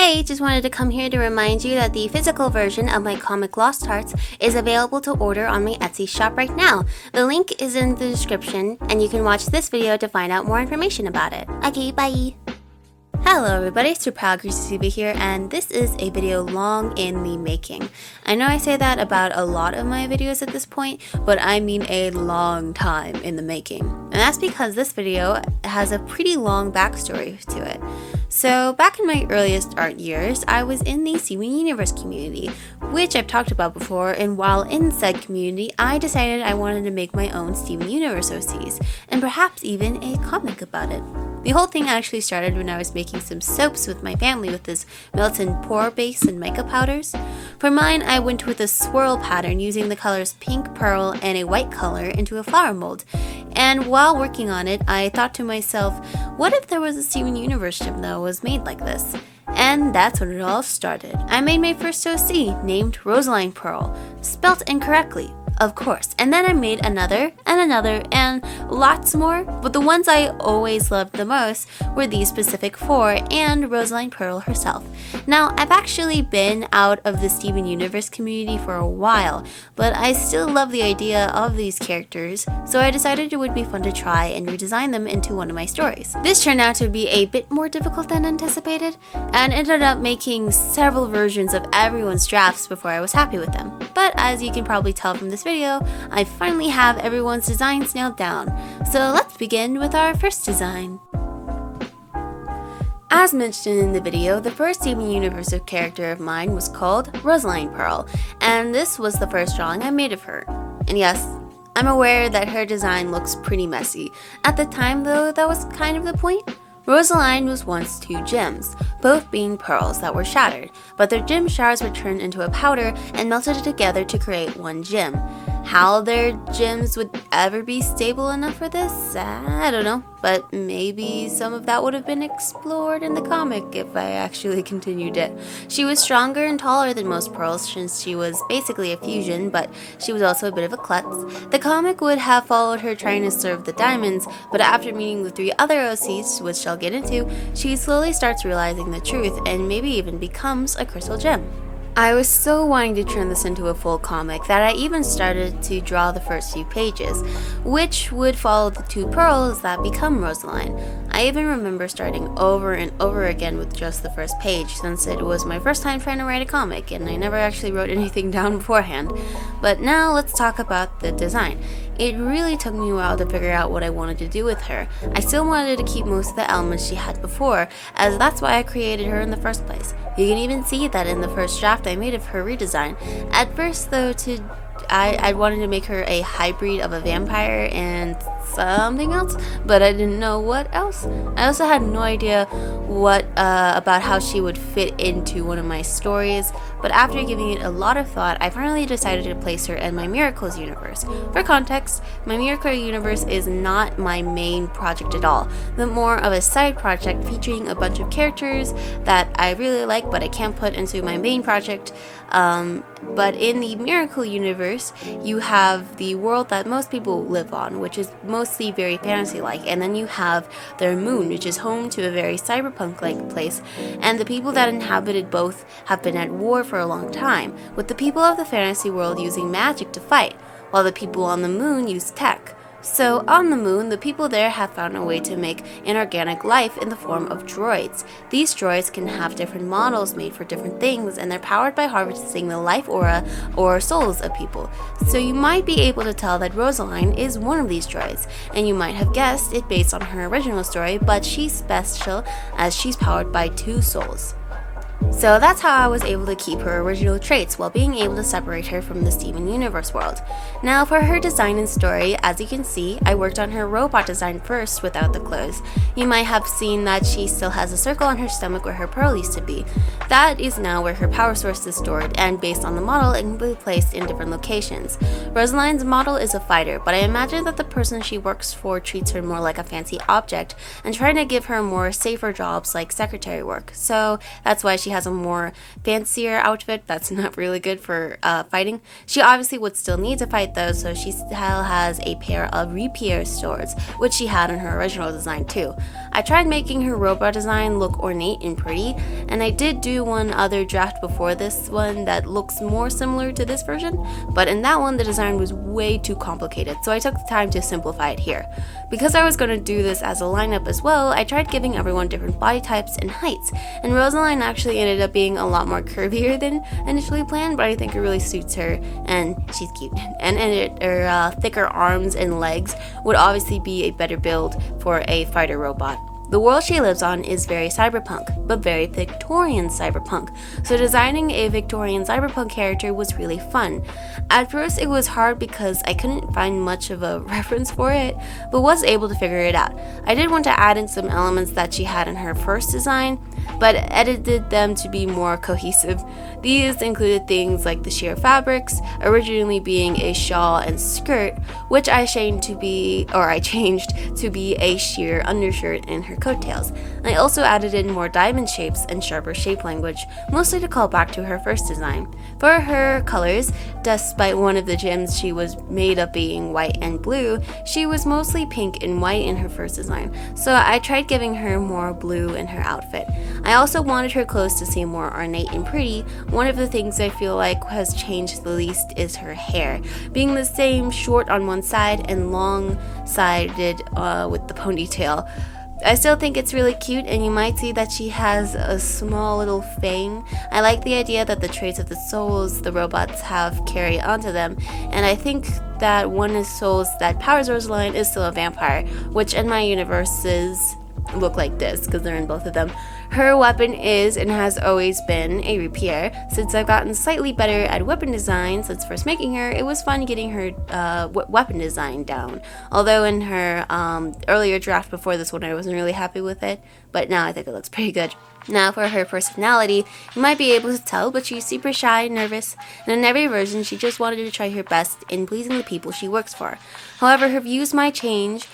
Hey, just wanted to come here to remind you that the physical version of my comic Lost Hearts is available to order on my Etsy shop right now. The link is in the description, and you can watch this video to find out more information about it. Okay, bye! Hello everybody, Super Proud Greasy here, and this is a video long in the making. I know I say that about a lot of my videos at this point, but I mean a long time in the making. And that's because this video has a pretty long backstory to it. So back in my earliest art years, I was in the Steven Universe community, which I've talked about before, and while in said community, I decided I wanted to make my own Steven Universe OCs, and perhaps even a comic about it. The whole thing actually started when I was making some soaps with my family with this Melton Pore base and mica powders. For mine, I went with a swirl pattern using the colors pink, pearl, and a white color into a flower mold. And while working on it, I thought to myself, what if there was a Steven Universe gem that was made like this? And that's when it all started. I made my first OC, named Rosaline Pearl, spelt incorrectly, of course, and then I made another, and lots more, but the ones I always loved the most were these specific four and Rosaline Pearl herself. Now, I've actually been out of the Steven Universe community for a while, but I still love the idea of these characters, so I decided it would be fun to try and redesign them into one of my stories. This turned out to be a bit more difficult than anticipated, and ended up making several versions of everyone's drafts before I was happy with them. But as you can probably tell from this video, I finally have everyone's designs nailed down. So let's begin with our first design. As mentioned in the video, the first Steven Universe character of mine was called Rosaline Pearl, and this was the first drawing I made of her. And yes, I'm aware that her design looks pretty messy. At the time though, that was kind of the point. Rosaline was once two gems, both being pearls that were shattered, but their gem shards were turned into a powder and melted together to create one gem. How their gems would ever be stable enough for this, I don't know, but maybe some of that would have been explored in the comic if I actually continued it. She was stronger and taller than most pearls since she was basically a fusion, but she was also a bit of a klutz. The comic would have followed her trying to serve the diamonds, but after meeting the three other OCs, which I'll get into, she slowly starts realizing the truth and maybe even becomes a crystal gem. I was so wanting to turn this into a full comic that I even started to draw the first few pages, which would follow the two pearls that become Rosaline. I even remember starting over and over again with just the first page, since it was my first time trying to write a comic and I never actually wrote anything down beforehand. But now let's talk about the design. It really took me a while to figure out what I wanted to do with her. I still wanted to keep most of the elements she had before, as that's why I created her in the first place. You can even see that in the first draft I made of her redesign. At first though, I wanted to make her a hybrid of a vampire and something else, but I didn't know what else. I also had no idea what about how she would fit into one of my stories, but after giving it a lot of thought, I finally decided to place her in my Miracles universe. For context, my Miracle universe is not my main project at all, but more of a side project featuring a bunch of characters that I really like but I can't put into my main project. But in the Miracle universe, you have the world that most people live on, which is mostly very fantasy-like, and then you have their moon, which is home to a very cyberpunk-like place, and the people that inhabited both have been at war for a long time, with the people of the fantasy world using magic to fight, while the people on the moon use tech. So on the moon, the people there have found a way to make inorganic life in the form of droids. These droids can have different models made for different things, and they're powered by harvesting the life aura or souls of people. So you might be able to tell that Rosaline is one of these droids, and you might have guessed it based on her original story, but she's special as she's powered by two souls. So that's how I was able to keep her original traits while being able to separate her from the Steven Universe world. Now for her design and story, as you can see, I worked on her robot design first without the clothes. You might have seen that she still has a circle on her stomach where her pearl used to be. That is now where her power source is stored, and based on the model, it can be placed in different locations. Rosaline's model is a fighter, but I imagine that the person she works for treats her more like a fancy object and trying to give her more safer jobs like secretary work, so that's why she has a more fancier outfit that's not really good for fighting. She obviously would still need to fight though, so she still has a pair of rapier swords, which she had in her original design too. I tried making her robot design look ornate and pretty, and I did do one other draft before this one that looks more similar to this version, but in that one the design was way too complicated, so I took the time to simplify it here. Because I was going to do this as a lineup as well, I tried giving everyone different body types and heights, and Rosaline actually ended up being a lot more curvier than initially planned, but I think it really suits her, and she's cute. And her thicker arms and legs would obviously be a better build for a fighter robot. The world she lives on is very cyberpunk, but very Victorian cyberpunk, so designing a Victorian cyberpunk character was really fun. At first it was hard because I couldn't find much of a reference for it, but was able to figure it out. I did want to add in some elements that she had in her first design, but edited them to be more cohesive. These included things like the sheer fabrics, originally being a shawl and skirt, which I changed to be a sheer undershirt in her coattails. I also added in more diamond shapes and sharper shape language, mostly to call back to her first design. For her colors, despite one of the gems she was made of being white and blue, she was mostly pink and white in her first design, so I tried giving her more blue in her outfit. I also wanted her clothes to seem more ornate and pretty. One of the things I feel like has changed the least is her hair, being the same short on one side and long-sided with the ponytail. I still think it's really cute, and you might see that she has a small little fang. I like the idea that the traits of the souls the robots have carry onto them, and I think that one of the souls that powers Rosaline is still a vampire, which in my universes look like this because they're in both of them. Her weapon is and has always been a rapier. Since I've gotten slightly better at weapon design since first making her, it was fun getting her weapon design down. Although in her earlier draft before this one I wasn't really happy with it, but now I think it looks pretty good. Now for her personality, you might be able to tell, but she's super shy and nervous, and in every version she just wanted to try her best in pleasing the people she works for. However, her views might change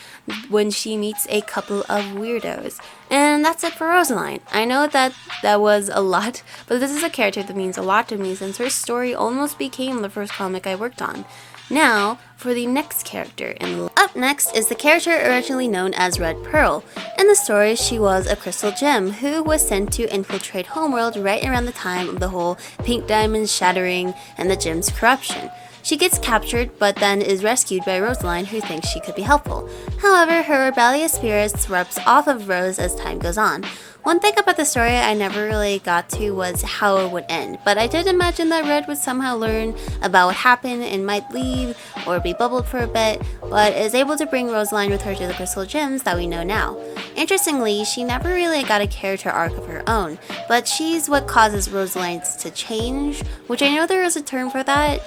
when she meets a couple of weirdos. And that's it for Rosaline. I know that was a lot, but this is a character that means a lot to me since her story almost became the first comic I worked on. Now, for the next character. Up next is the character originally known as Red Pearl. In the story, she was a crystal gem who was sent to infiltrate Homeworld right around the time of the whole pink diamond shattering and the gem's corruption. She gets captured, but then is rescued by Rosaline, who thinks she could be helpful. However, her rebellious spirits rubs off of Rose as time goes on. One thing about the story I never really got to was how it would end, but I did imagine that Red would somehow learn about what happened and might leave or be bubbled for a bit, but is able to bring Rosaline with her to the crystal gems that we know now. Interestingly, she never really got a character arc of her own, but she's what causes Rosalines to change, which I know there is a term for that,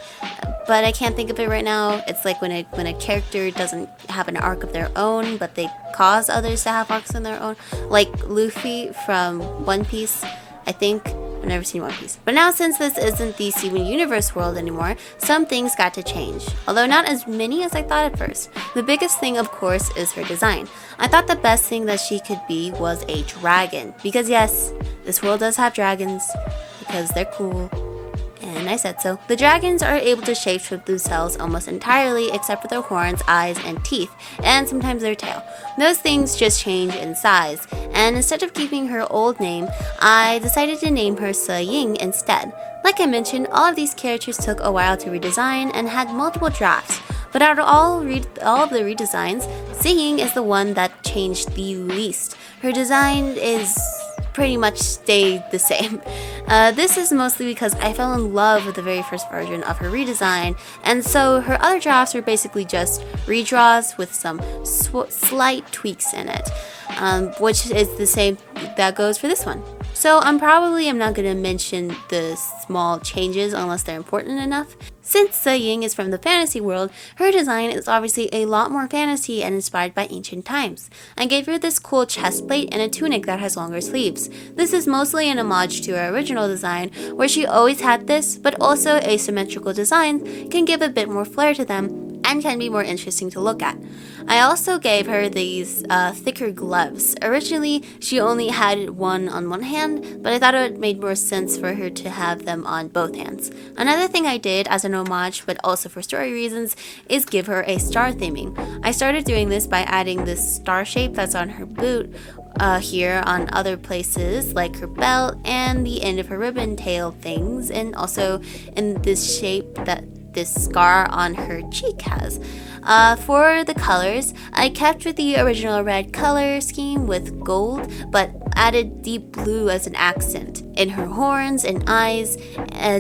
but I can't think of it right now. It's like when a character doesn't have an arc of their own, but they cause others to have arcs in their own. Like Luffy from One Piece, I think. I've never seen One Piece. But now since this isn't the Steven Universe world anymore, some things got to change. Although not as many as I thought at first. The biggest thing, of course, is her design. I thought the best thing that she could be was a dragon. Because yes, this world does have dragons. Because they're cool. And I said so. The dragons are able to shapeshift themselves almost entirely except for their horns, eyes, and teeth, and sometimes their tail. Those things just change in size, and instead of keeping her old name, I decided to name her Se-Ying instead. Like I mentioned, all of these characters took a while to redesign and had multiple drafts, but out of all of the redesigns, Se-Ying is the one that changed the least. Her design is pretty much stayed the same. This is mostly because I fell in love with the very first version of her redesign, and so her other drafts were basically just redraws with some slight tweaks in it, which is the same that goes for this one. So I'm not going to mention the small changes unless they're important enough. Since Se-Ying is from the fantasy world, her design is obviously a lot more fantasy and inspired by ancient times. I gave her this cool chest plate and a tunic that has longer sleeves. This is mostly an homage to her original design, where she always had this, but also asymmetrical designs can give a bit more flair to them. and can be more interesting to look at. I also gave her these thicker gloves. Originally, she only had one on one hand, but I thought it made more sense for her to have them on both hands. Another thing I did as an homage, but also for story reasons, is give her a star theming. I started doing this by adding this star shape that's on her boot here on other places like her belt and the end of her ribbon tail things, and also in this shape that this scar on her cheek has. For the colors, I kept with the original red color scheme with gold, but added deep blue as an accent in her horns and eyes,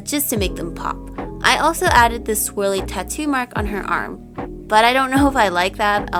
just to make them pop. I also added this swirly tattoo mark on her arm, but I don't know if I like that.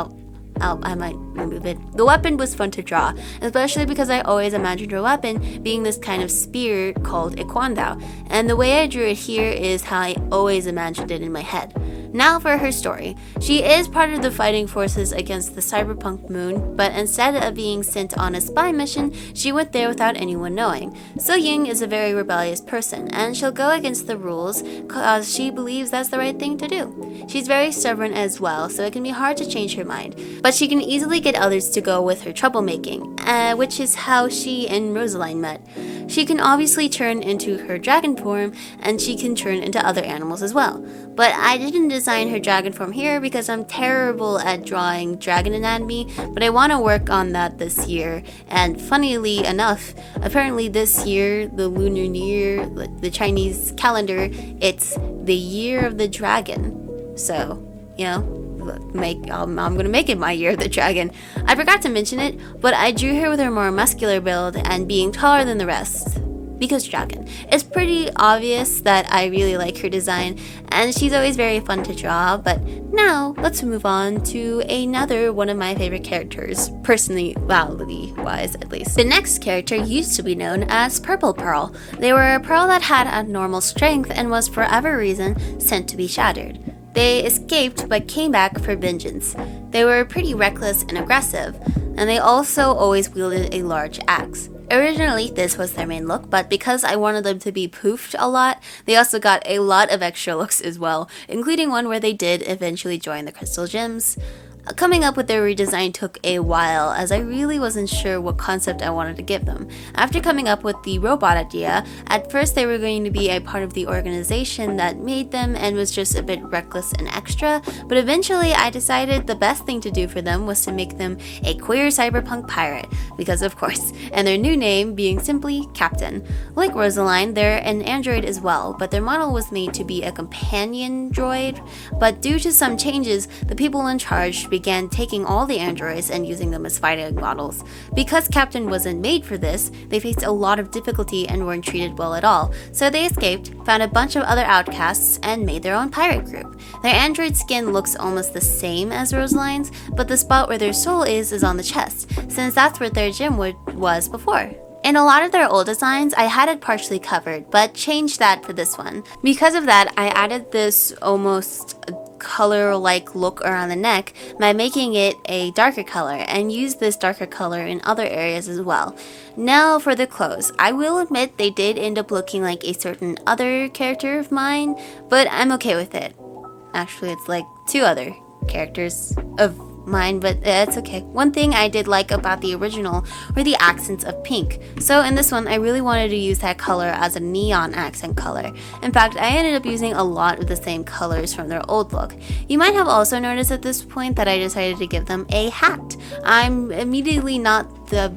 I might remove it. The weapon was fun to draw, especially because I always imagined her weapon being this kind of spear called a kwandao, and the way I drew it here is how I always imagined it in my head. Now for her story. She is part of the fighting forces against the cyberpunk moon, but instead of being sent on a spy mission, she went there without anyone knowing. So Ying is a very rebellious person, and she'll go against the rules because she believes that's the right thing to do. She's very stubborn as well, so it can be hard to change her mind, but she can easily get others to go with her troublemaking, which is how she and Redesign met. She can obviously turn into her dragon form, and she can turn into other animals as well. But I didn't design her dragon form here because I'm terrible at drawing dragon anatomy, but I want to work on that this year. And funnily enough, apparently this year, the Lunar New Year, the Chinese calendar, it's the year of the dragon. So, you know, I'm gonna make it my year of the dragon. I forgot to mention it, but I drew her with her more muscular build and being taller than the rest. Because dragon. It's pretty obvious that I really like her design, and she's always very fun to draw, but now let's move on to another one of my favorite characters, personality-wise at least. The next character used to be known as Purple Pearl. They were a pearl that had abnormal strength and was for whatever reason sent to be shattered. They escaped but came back for vengeance. They were pretty reckless and aggressive, and they also always wielded a large axe. Originally, this was their main look, but because I wanted them to be poofed a lot, they also got a lot of extra looks as well, including one where they did eventually join the Crystal Gems. Coming up with their redesign took a while, as I really wasn't sure what concept I wanted to give them. After coming up with the robot idea, at first they were going to be a part of the organization that made them and was just a bit reckless and extra, but eventually I decided the best thing to do for them was to make them a queer cyberpunk pirate, because of course, and their new name being simply Captain. Like Rosaline, they're an android as well, but their model was made to be a companion droid, but due to some changes, the people in charge began taking all the androids and using them as fighting models. Because Captain wasn't made for this, they faced a lot of difficulty and weren't treated well at all, so they escaped, found a bunch of other outcasts, and made their own pirate group. Their android skin looks almost the same as Rosaline's, but the spot where their soul is on the chest, since that's where their gem was before. In a lot of their old designs, I had it partially covered, but changed that for this one. Because of that, I added this almost color-like look around the neck by making it a darker color, and used this darker color in other areas as well. Now for the clothes. I will admit they did end up looking like a certain other character of mine, but I'm okay with it. Actually, it's like two other characters of mine, but it's okay. One thing I did like about the original were the accents of pink. So in this one, I really wanted to use that color as a neon accent color. In fact, I ended up using a lot of the same colors from their old look. You might have also noticed at this point that I decided to give them a hat. I'm admittedly not the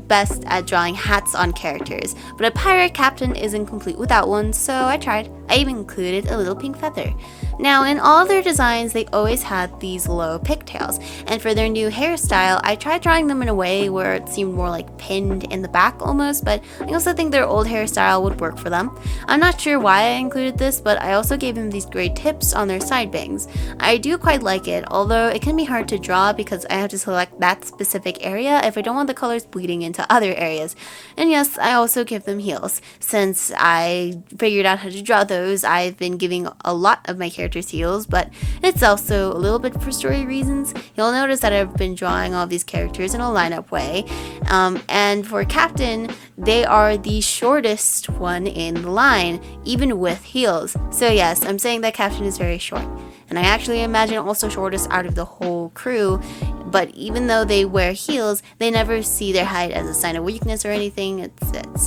best at drawing hats on characters, but a pirate captain isn't complete without one, so I tried. I even included a little pink feather. Now, in all of their designs, they always had these low pigtails, and for their new hairstyle, I tried drawing them in a way where it seemed more like pinned in the back almost, but I also think their old hairstyle would work for them. I'm not sure why I included this, but I also gave them these great tips on their side bangs. I do quite like it, although it can be hard to draw because I have to select that specific area if I don't want the colors bleeding into other areas. And yes, I also give them heels. Since I figured out how to draw those, I've been giving a lot of my characters heels, but it's also a little bit for story reasons. You'll notice that I've been drawing all these characters in a lineup way, and for Captain, they are the shortest one in the line, even with heels. So yes, I'm saying that Captain is very short. and I actually imagine also shortest out of the whole crew. But even though they wear heels, they never see their height as a sign of weakness or anything.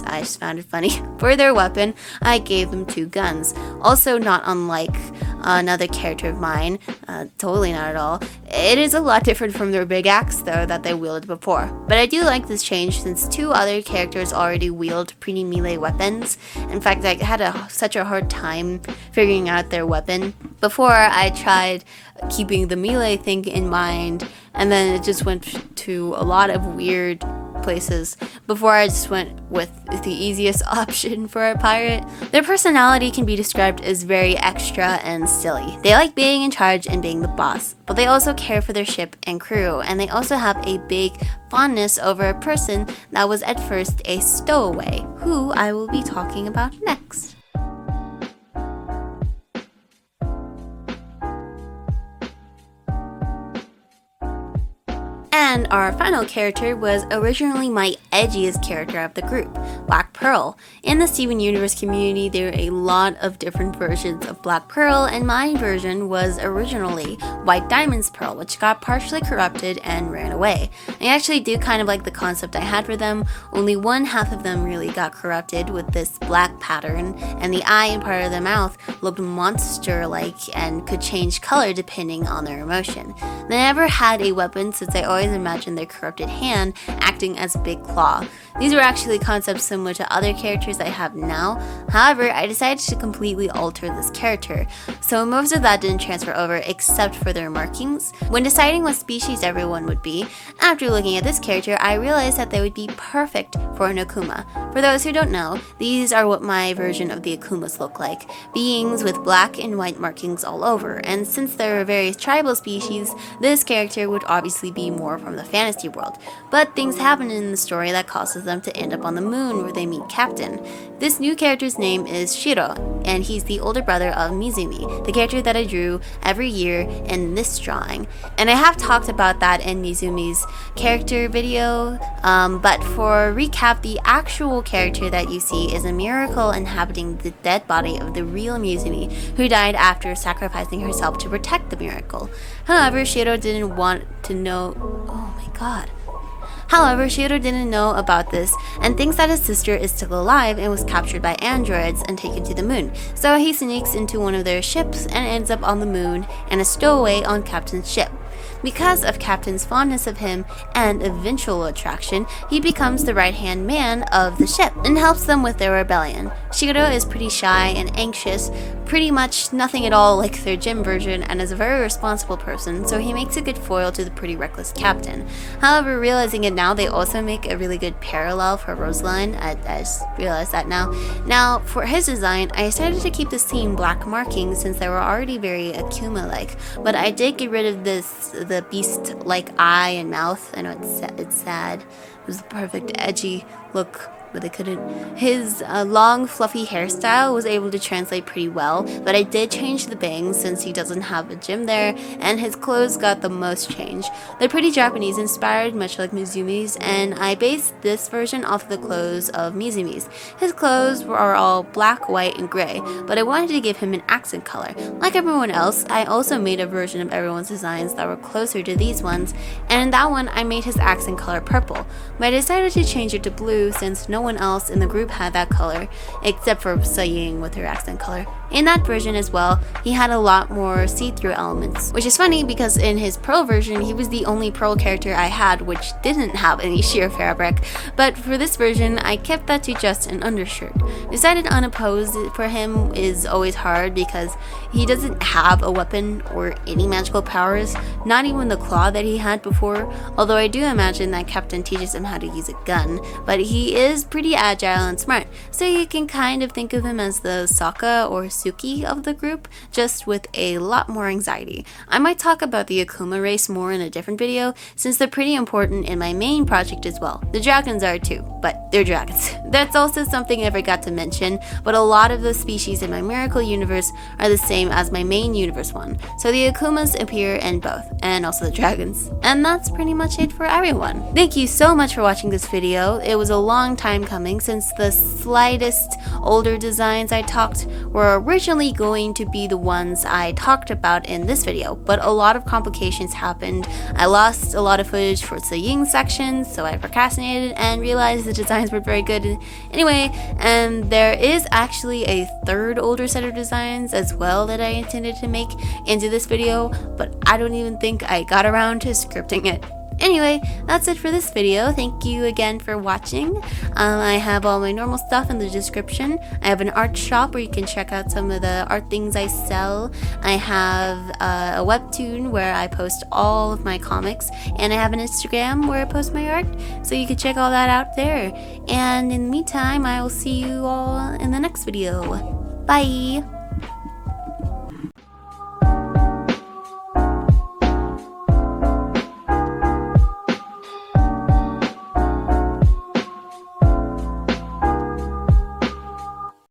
I just found it funny. For their weapon, I gave them 2 guns. Also not unlike another character of mine, totally not at all. It is a lot different from their big axe though that they wielded before. But I do like this change since 2 other characters already wield pretty melee weapons. In fact, I had such a hard time figuring out their weapon. Before I tried keeping the melee thing in mind, and then it just went to a lot of weird places before I just went with the easiest option for a pirate. Their personality can be described as very extra and silly. They like being in charge and being the boss, but they also care for their ship and crew, and they also have a big fondness over a person that was at first a stowaway, who I will be talking about next. And our final character was originally my edgiest character of the group, Black Pearl. In the Steven Universe community, there are a lot of different versions of Black Pearl, and my version was originally White Diamond's Pearl, which got partially corrupted and ran away. I actually do kind of like the concept I had for them, only one half of them really got corrupted with this black pattern, and the eye and part of the mouth looked monster-like and could change color depending on their emotion. They never had a weapon since I always imagined their corrupted hand acting as a big claw. These were actually concepts similar to other characters I have now. However, I decided to completely alter this character, so most of that didn't transfer over except for their markings. When deciding what species everyone would be, after looking at this character, I realized that they would be perfect for an Akuma. For those who don't know, these are what my version of the Akumas look like, beings with black and white markings all over, and since there are various tribal species, this character would obviously be more from the fantasy world. But things happen in the story that causes them to end up on the moon where they meet Captain. This new character's name is Shiro, and he's the older brother of Mizumi, the character that I drew every year in this drawing. And I have talked about that in Mizumi's character video, but for recap, the actual character that you see is a miracle inhabiting the dead body of the real Mizumi, who died after sacrificing herself to protect the miracle. However, Shiro didn't want to know. Oh my god. However, Shiro didn't know about this and thinks that his sister is still alive and was captured by androids and taken to the moon. So he sneaks into one of their ships and ends up on the moon and a stowaway on Captain's ship. Because of Captain's fondness of him and eventual attraction, he becomes the right-hand man of the ship and helps them with their rebellion. Shiro is pretty shy and anxious, pretty much nothing at all like their gym version, and is a very responsible person, so he makes a good foil to the pretty reckless Captain. However, realizing it now, they also make a really good parallel for Rosaline. I just realized that now. Now, for his design, I decided to keep the same black markings since they were already very Akuma-like, but I did get rid of the beast-like eye and mouth. I know it's sad. It was the perfect edgy look, but they couldn't. His long fluffy hairstyle was able to translate pretty well, but I did change the bangs since he doesn't have a gym there, and his clothes got the most change. They're pretty Japanese inspired, much like Mizumi's, and I based this version off the clothes of Mizumi's. His clothes are all black, white, and gray, but I wanted to give him an accent color. Like everyone else, I also made a version of everyone's designs that were closer to these ones, and in that one I made his accent color purple, but I decided to change it to blue since no one else in the group had that color, except for Saying with her accent color. In that version as well, he had a lot more see-through elements, which is funny because in his Pearl version, he was the only Pearl character I had which didn't have any sheer fabric, but for this version, I kept that to just an undershirt. Decided unopposed for him is always hard because he doesn't have a weapon or any magical powers, not even the claw that he had before, although I do imagine that Captain teaches him how to use a gun, but he is pretty agile and smart, so you can kind of think of him as the Sokka or Suki of the group, just with a lot more anxiety. I might talk about the Akuma race more in a different video, since they're pretty important in my main project as well. The dragons are too, but they're dragons. That's also something I forgot to mention, but a lot of the species in my Miracle universe are the same as my main universe one, so the Akumas appear in both, and also the dragons. And that's pretty much it for everyone. Thank you so much for watching this video. It was a long time coming since the slightest older designs I talked were originally going to be the ones I talked about in this video, but a lot of complications happened. I lost a lot of footage for the Ying section, so I procrastinated and realized the designs weren't very good anyway, and there is actually a third older set of designs as well that I intended to make into this video, but I don't even think I got around to scripting it. Anyway, that's it for this video. Thank you again for watching. I have all my normal stuff in the description. I have an art shop where you can check out some of the art things I sell. I have a webtoon where I post all of my comics, and I have an Instagram where I post my art, so you can check all that out there. And in the meantime, I will see you all in the next video. Bye!